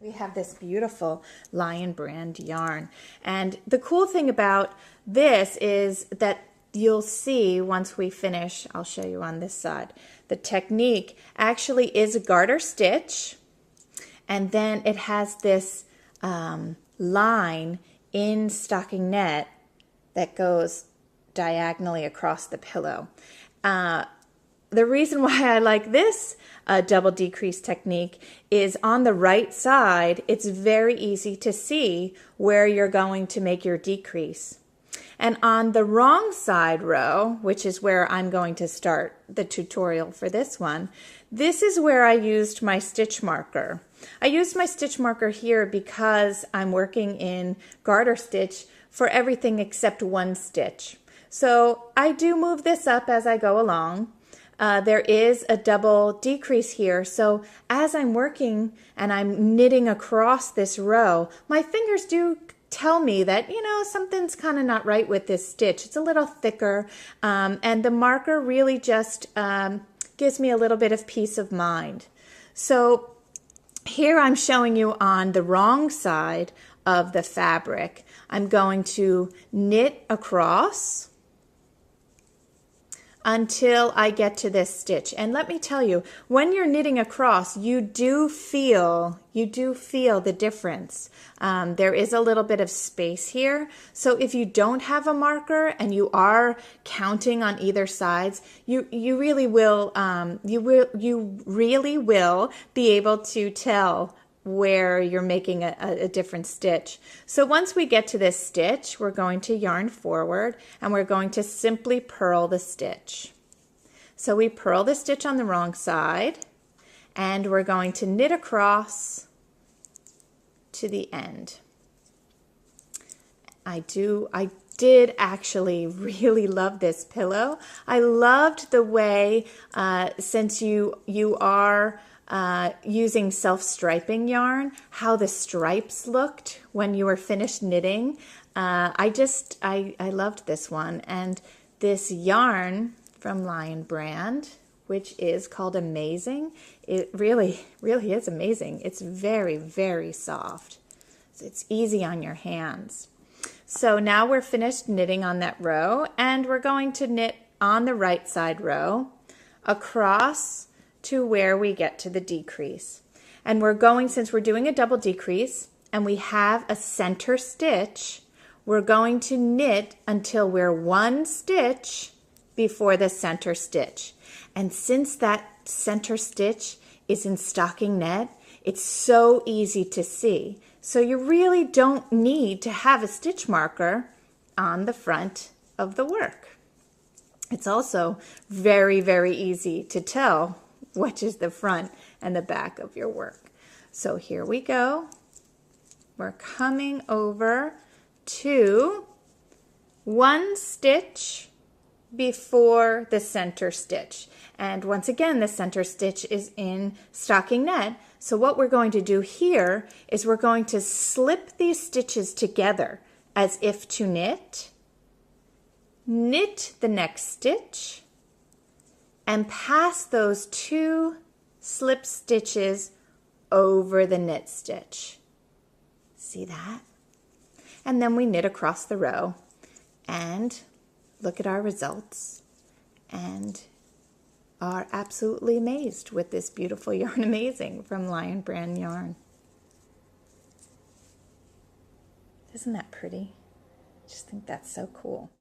We have this beautiful Lion brand yarn. And the cool thing about this is that you'll see once we finish, I'll show you on this side, the technique actually is a garter stitch. And then it has this line in stocking net that goes diagonally across the pillow. The reason why I like this double decrease technique is on the right side, it's very easy to see where you're going to make your decrease. And on the wrong side row, which is where I'm going to start the tutorial for this one, this is where I used my stitch marker. I used my stitch marker here because I'm working in garter stitch for everything except one stitch. So I do move this up as I go along. There is a double decrease here, so as I'm working and I'm knitting across this row, my fingers do tell me that, you know, something's kind of not right with this stitch. It's a little thicker, and the marker really just gives me a little bit of peace of mind. So here I'm showing you on the wrong side of the fabric. I'm going to knit across until I get to this stitch. And let me tell you, when you're knitting across, you do feel the difference. There is a little bit of space here. So if you don't have a marker and you are counting on either sides, you really will be able to tell where you're making a different stitch. So once we get to this stitch, we're going to yarn forward and we're going to simply purl the stitch. So we purl the stitch on the wrong side and we're going to knit across to the end. I did actually really love this pillow. I loved the way, since you are using self-striping yarn, how the stripes looked when you were finished knitting. I loved this one. And this yarn from Lion brand, which is called Amazing, it really is amazing. It's very, very soft. It's easy on your hands. So now we're finished knitting on that row, and we're going to knit on the right side row across to where we get to the decrease. And we're going, since we're doing a double decrease and we have a center stitch, we're going to knit until we're one stitch before the center stitch. And since that center stitch is in stocking net, it's so easy to see. So you really don't need to have a stitch marker on the front of the work. It's also very, very easy to tell which is the front and the back of your work. So here we go. We're coming over to one stitch before the center stitch. And once again, the center stitch is in stocking net. So what we're going to do here is we're going to slip these stitches together as if to knit, knit the next stitch, and pass those two slip stitches over the knit stitch. See that? And then we knit across the row and look at our results and are absolutely amazed with this beautiful yarn Amazing from Lion brand yarn. Isn't that pretty? I just think that's so cool.